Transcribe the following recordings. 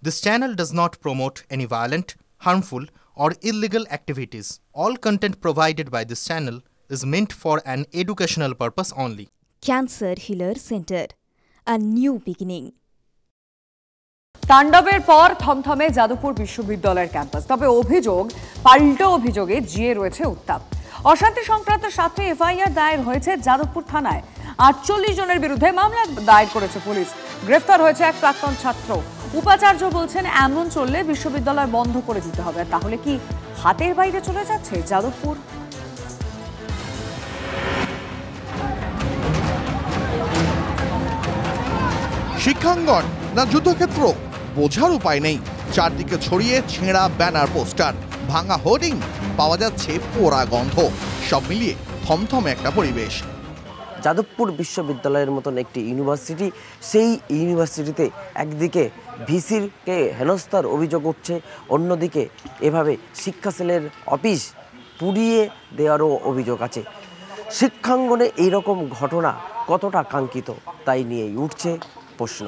This channel does not promote any violent, harmful, or illegal activities. All content provided by this channel is meant for an educational purpose only. Cancer Healer Center, a new beginning. তাণ্ডবের পর থমথমে যাদবপুর বিশ্ববিদ্যালয়ের campus. তবে অভিযোগ, পাল্টা অভিযোগে জিয়ে রয়েছে উত্তাপ। অশান্তি সংক্রান্ত 7টি এফআইআর দায়ের হয়েছে যাদবপুর থানায়। 48 জনের বিরুদ্ধে মামলা দায়ের করেছে পুলিশ। গ্রেফতার হয়েছে এক প্রাক্তন ছাত্র। উপাচার্য বলছেন, এমন চললে বিশ্ববিদ্যালয় বন্ধ করে দিতে হবে। তাহলে কি হাতের বাইরে চলে যাচ্ছে যাদবপুর? শিক্ষাঙ্গন না যুদ্ধক্ষেত্র বোঝার উপায় নেই। চারদিকে ছড়িয়ে ছেঁড়া ব্যানার, পোস্টার, ভাঙা হোর্ডিং, পাওয়া যাচ্ছে পোড়া গন্ধ। সব মিলিয়ে থমথমে একটা পরিবেশ। যাদবপুর বিশ্ববিদ্যালয়ের মতন একটি ইউনিভার্সিটি, সেই ইউনিভার্সিটিতে একদিকে ভিসিকে হেনস্থার অভিযোগ উঠছে, অন্যদিকে এভাবে শিক্ষা সেলের অফিস পুড়িয়ে দেওয়ারও অভিযোগ আছে। শিক্ষাঙ্গনে এইরকম ঘটনা কতটা কাঙ্ক্ষিত, তাই নিয়েই উঠছে প্রশ্ন।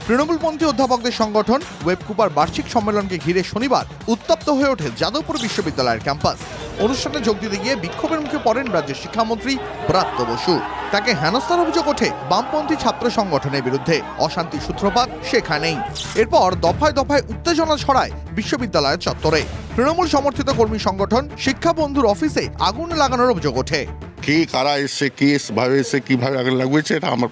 তৃণমূলপন্থী অধ্যাপকদের সংগঠন ওয়েবকুপার বার্ষিক সম্মেলনকে ঘিরে শনিবার উত্তপ্ত হয়ে ওঠে যাদবপুর বিশ্ববিদ্যালয়ের ক্যাম্পাস। অনুষ্ঠানে যোগ দিতে গিয়ে বিক্ষোভের মুখে পড়েন রাজ্যের শিক্ষামন্ত্রী ব্রাত্য বসু। তাকে হেনস্থার অভিযোগ ওঠে বামপন্থী ছাত্র সংগঠনের বিরুদ্ধে। অশান্তি সূত্রপাত সেখানেই। এরপর দফায় দফায় উত্তেজনা ছড়ায় বিশ্ববিদ্যালয়ের চত্বরে। তৃণমূল সমর্থিত কর্মী সংগঠন শিক্ষা বন্ধুর অফিসে আগুন লাগানোর অভিযোগ ওঠে। কে কারা এসছে, কে ভাবে এসছে, কিভাবে আগে লাগিয়েছে, এটা আমার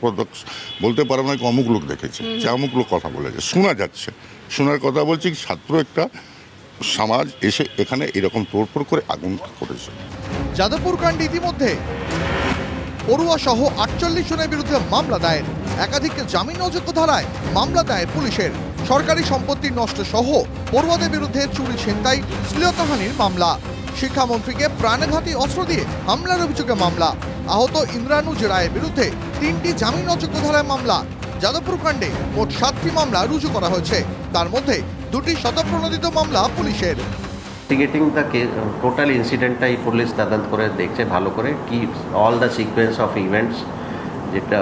বলতে পারবো না। অমুক লোক দেখেছে, অমুক লোক কথা বলেছে, শোনা যাচ্ছে। শোনার কথা বলছি, ছাত্র একটা সমাজ এসে এখানে এরকম তোড়ফোড় করে আগুন করেছে। যাদবপুর কাণ্ডে ইতিমধ্যে পড়ুয়া সহ 48 জনের বিরুদ্ধে মামলা দায়ের। একাধিক জামিন অযোগ্য ধারায় মামলা দায়ের পুলিশের। সরকারি সম্পত্তি নষ্ট সহ পড়ুয়াদের বিরুদ্ধে চুরি, ছিনতাই, শ্লীলতাহানির মামলা। শিক্ষামন্ত্রীকে প্রাণঘাতী অস্ত্র দিয়ে হামলার অভিযোগে মামলা। আহত ইন্দ্রানুজ রায়ের বিরুদ্ধে 3টি জামিন অযোগ্য ধারায় মামলা। যাদবপুর কাণ্ডে মোট 7টি মামলা রুজু করা হয়েছে। তার মধ্যে 2টি স্বতঃপ্রণোদিত মামলা পুলিশের। ইনভেস্টিগেটিং দ্য টোটাল ইনসিডেন্টটাই পুলিশ তদন্ত করে দেখছে ভালো করে, কি all the sequence of events যেটা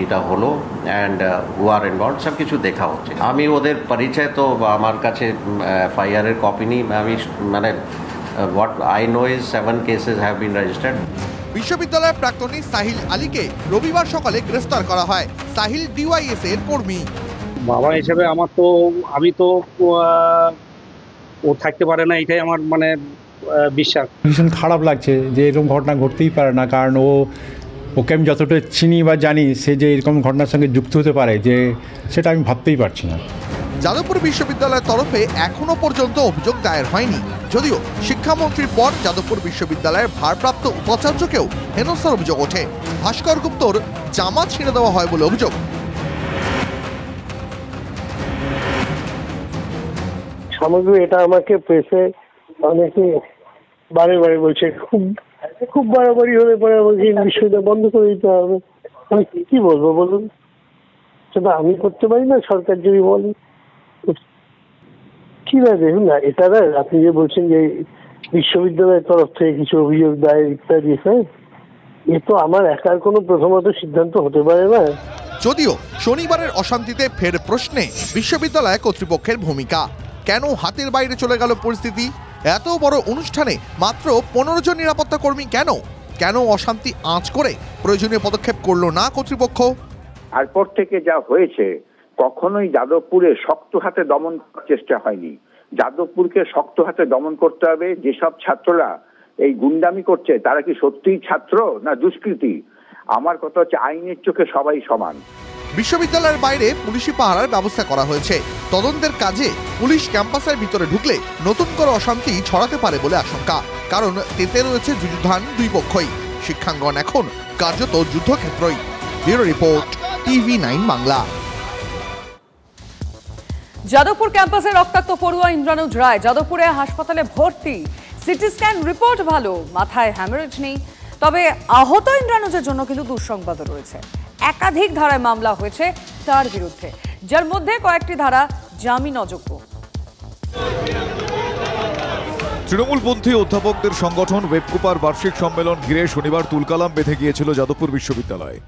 এটা হলো অ্যান্ড হু আর ইনভলভড সব কিছু দেখা হচ্ছে। আমি ওদের পরিচয় তো আমার কাছে এফআইআর এর কপি নেই। আমি মানে what I know is 7 cases have been registered. বিশ্ববিদ্যালয়ের প্রাক্তনী সাহিল আলীকে রবিবার সকালে গ্রেফতার করা হয়। সাহিল ডিওয়াইএস এর কর্মী। বাবা হিসেবে আমার তো আমি তো ও থাকতে পারে না, এটাই আমার মানে বিশ্বাস। ভীষণ খারাপ লাগছে যে এরকম ঘটনা ঘটতেই পারে না, কারণ ওকে আমি যতটা চিনি বা জানি, সে যে এরকম ঘটনার সঙ্গে যুক্ত হতে পারে যে সেটা আমি ভাবতেই পারছি না। যাদবপুর বিশ্ববিদ্যালয়ের তরফে এখনো পর্যন্ত অভিযোগ দায়ের হয়নি, যদিও শিক্ষামন্ত্রীর পর যাদবপুর বিশ্ববিদ্যালয়ের ভারপ্রাপ্ত উপাচার্যকেও হেনস্থার অভিযোগ ওঠে। ভাস্কর গুপ্তর জামা ছিঁড়ে দেওয়া হয় বলে অভিযোগ। সামগ্রী এটা আমাকে প্রেসে অনেকে বারে বারে বলছে, খুব বাড়াবাড়ি হলে পরে আমাকে বিশ্ববিদ্যালয় বন্ধ করে দিতে হবে। আমি কি বলবো বলুন? সেটা আমি করতে পারি না, সরকার যদি বলে। কি না, দেখুন না, এটা না আপনি যে বলছেন যে বিশ্ববিদ্যালয়ের তরফ থেকে কিছু অভিযোগ দায়ের ইত্যাদি, হ্যাঁ, এ তো আমার একার কোনো প্রথমত সিদ্ধান্ত হতে পারে না। যদিও শনিবারের অশান্তিতে ফের প্রশ্নে বিশ্ববিদ্যালয় কর্তৃপক্ষের ভূমিকা। কেন হাতের বাইরে চলে গেল পরিস্থিতি? এত বড় অনুষ্ঠানে মাত্র 15 জন নিরাপত্তা কর্মী কেন? কেন অশান্তি আঁচ করে প্রয়োজনীয় পদক্ষেপ করলো না কর্তৃপক্ষ? তারপর থেকে যা হয়েছে, কখনোই যাদবপুরে শক্ত হাতে দমন করার চেষ্টা হয়নি। যাদবপুরকে শক্ত হাতে দমন করতে হবে। যেসব ছাত্ররা এই গুন্ডামি করছে, তারা কি সত্যিই ছাত্র না দুষ্কৃতী? আমার কথা হচ্ছে, আইনের চোখে সবাই সমান। বিশ্ববিদ্যালয়ের বাইরে পুলিশি পাহারার ব্যবস্থা করা হয়েছে। তদন্তের কাজে পুলিশ ক্যাম্পাসের ভিতরে ঢুকলে নতুন করে অশান্তি ছড়াতে পারে বলে আশঙ্কা, কারণ তেতে রয়েছে যুযুধান দুই পক্ষই। শিক্ষাঙ্গন এখন কার্যত যুদ্ধক্ষেত্রই। Bureau report, TV9 Bangla. Jadavpur ক্যাম্পাসে রক্তাক্ত পড়ুয়া ইন্দ্রানুজ রায় যাদবপুরে হাসপাতালে ভর্তি। সিটি স্ক্যান রিপোর্ট ভালো, মাথায় হ্যামারেজ নেই। তবে আহত ইন্দ্রানুজের জন্য কিন্তু দুঃসংবাদ রয়েছে। একাধিক ধারায় মামলা হয়েছে তার বিরুদ্ধে, যার মধ্যে কয়েকটি ধারা জামিন অযোগ্য। তৃণমূলপন্থী অধ্যাপকদের সংগঠন ওয়েবকুপার বার্ষিক সম্মেলন ঘিরে শনিবার তুলকালাম বেঁধে গিয়েছিল যাদবপুর বিশ্ববিদ্যালয়ে।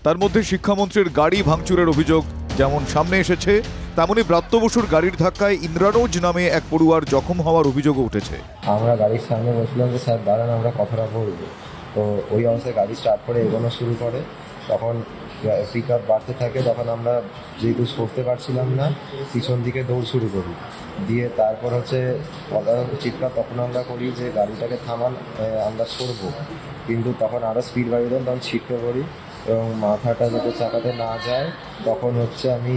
তার মধ্যে শিক্ষামন্ত্রীর গাড়ি ভাঙচুরের অভিযোগ যেমন সামনে এসেছে, তেমনি ব্রাত্য বসুর গাড়ির ধাক্কায় ইন্দ্রানুজ নামে এক পড়ুয়ার জখম হওয়ার অভিযোগও উঠেছে। আমরা গাড়ির সামনে বসলাম যে স্যার দাঁড়ান আমরা কথাটা বলবো, তো ওই অবস্থায় গাড়ি স্টার্ট করে এগোনো শুরু করে, তখন পিক আপ বাড়তে থাকে, তখন আমরা যেহেতু সরতে পারছিলাম না পিছন দিকে দৌড় শুরু করি, দিয়ে তারপর হচ্ছে চিৎকার তখন আমরা করি যে গাড়িটাকে থামান আমরা সরবো, কিন্তু তখন আরও স্পিড বাড়িয়ে দেন, তখন ছিটকে পড়ি এবং মাথাটা যাতে চাকাতে না যায় তখন হচ্ছে আমি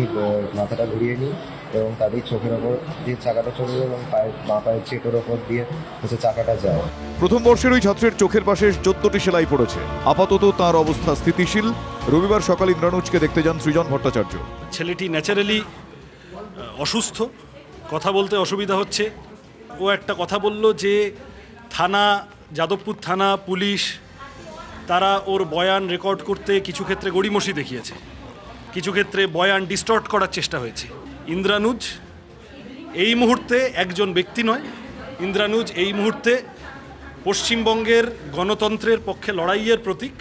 মাথাটা ঘুরিয়ে নিই এবং তাদের চোখের ওপর দিয়ে চাকাটা চলে যায় এবং পায়ের চেটোর ওপর দিয়ে হচ্ছে চাকাটা যায়। প্রথম বর্ষের ওই ছাত্রের চোখের পাশে 14টি সেলাই পড়েছে। আপাতত তার অবস্থা স্থিতিশীল। রবিবার সকালে ইন্দ্রানুজকে দেখতে যান সৃজন ভট্টাচার্য। ছেলেটি ন্যাচারালি অসুস্থ, কথা বলতে অসুবিধা হচ্ছে। ও একটা কথা বলল যে থানা, যাদবপুর থানা, পুলিশ তারা ওর বয়ান রেকর্ড করতে কিছু ক্ষেত্রে গড়িমসি দেখিয়েছে, কিছু ক্ষেত্রে বয়ান ডিস্টর্ট করার চেষ্টা হয়েছে। ইন্দ্রানুজ এই মুহূর্তে একজন ব্যক্তি নয়, ইন্দ্রানুজ এই মুহূর্তে পশ্চিমবঙ্গের গণতন্ত্রের পক্ষে লড়াইয়ের প্রতীক,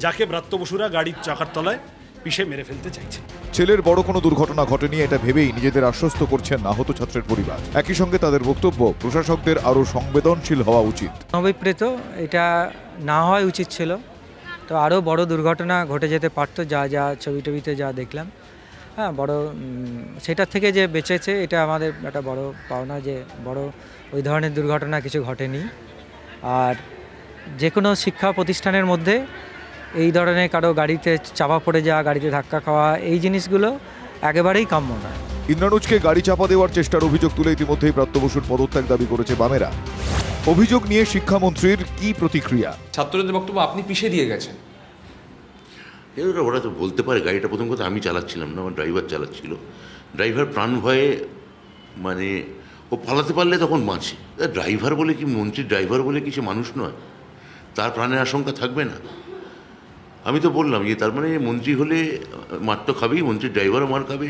যাকে ব্রাত্য বসুরা গাড়ির চাকার তলায় পিষে মেরে ফেলতে চাইছে। ছেলের বড় কোনো দুর্ঘটনা ঘটেনি এটা ভেবেই নিজেদের আশ্বস্ত করছেন আহত ছাত্রের পরিবার। একই সঙ্গে তাদের বক্তব্য, প্রশাসকদের আরও সংবেদনশীল হওয়া উচিত। অভিপ্রেত এটা না হওয়া উচিত ছিল, তো আরও বড় দুর্ঘটনা ঘটে যেতে পারতো, যা ছবিতে যা দেখলাম। হ্যাঁ, বড় সেটার থেকে যে বেঁচেছে এটা আমাদের একটা বড় পাওনা, যে বড় ওই ধরনের দুর্ঘটনা কিছু ঘটেনি। আর যে কোনো শিক্ষা প্রতিষ্ঠানের মধ্যে এই ধরনের কারো গাড়িতে চাপা পড়ে যাওয়া, গাড়িতে ধাক্কা খাওয়া, এই জিনিসগুলো একেবারেই কাম্য নয়। ইন্দ্রানুজকে গাড়ি চাপা দেওয়ার চেষ্টার অভিযোগ তুলে ইতিমধ্যেই ব্রাত্য বসুর পদত্যাগ দাবি করেছে বামেরা। অভিযোগ নিয়ে শিক্ষামন্ত্রীর কি প্রতিক্রিয়া? ছাত্রদের বক্তব্য, আপনি পিষে দিয়ে গেছেন। ওরা তো বলতে পারে, গাড়িটা প্রথম কথা আমি চালাচ্ছিলাম না, আমার ড্রাইভার চালাচ্ছিল। ড্রাইভার প্রাণ ভয়ে মানে ও পালাতে পারলে তখন বাঁচে। ড্রাইভার বলে কি, মন্ত্রীর ড্রাইভার বলে কি সে মানুষ নয়? তার প্রাণের আশঙ্কা থাকবে না? আমি তো বললাম যে তার মানে মন্ত্রী হলে মার তো খাবেই, মন্ত্রীর ড্রাইভারও মার খাবে,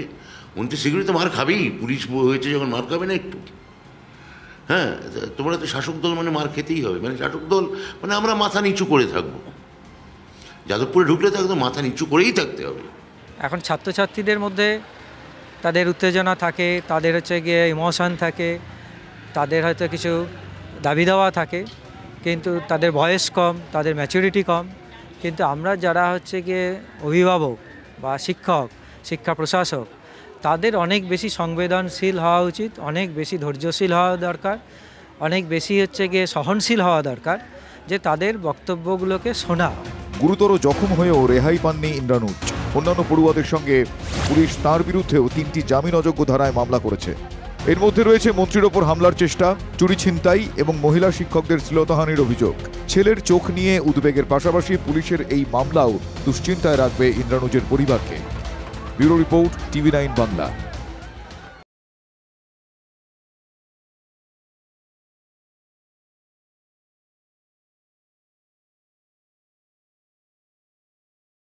মন্ত্রী শীঘ্রই তো মার খাবেই। পুলিশ হয়েছে যখন মার খাবে না একটু? হ্যাঁ, তোমরা তো শাসক দল মানে মার খেতেই হবে। মানে শাসক দল মানে আমরা মাথা নিচু করে থাকবো। যাদবপুরে ঢুকলে তো একদম মাথা নিচু করেই থাকতে হবে। এখন ছাত্রছাত্রীদের মধ্যে তাদের উত্তেজনা থাকে, তাদের হচ্ছে গিয়ে ইমোশন থাকে, তাদের হয়তো কিছু দাবি দেওয়া থাকে, কিন্তু তাদের বয়স কম, তাদের ম্যাচুরিটি কম। কিন্তু আমরা যারা হচ্ছে গিয়ে অভিভাবক বা শিক্ষক, শিক্ষা প্রশাসক, তাদের অনেক বেশি সংবেদনশীল হওয়া উচিত, অনেক বেশি ধৈর্যশীল হওয়া দরকার, অনেক বেশি হচ্ছে গিয়ে সহনশীল হওয়া দরকার, যে তাদের বক্তব্যগুলোকে শোনা। গুরুতর জখম হয়েও রেহাই পাননি ইন্দ্রানুজ। অন্যান্য পড়ুয়াদের সঙ্গে পুলিশ তাঁর বিরুদ্ধেও 3টি জামিন অযোগ্য ধারায় মামলা করেছে। এর মধ্যে রয়েছে মন্ত্রীর ওপর হামলার চেষ্টা, চুরি ছিনতাই এবং মহিলা শিক্ষকদের শ্লীলতাহানির অভিযোগ। ছেলের চোখ নিয়ে উদ্বেগের পাশাপাশি পুলিশের এই মামলাও দুশ্চিন্তায় রাখবে ইন্দ্রানুজের পরিবারকে। Bureau report, TV9 Bangla.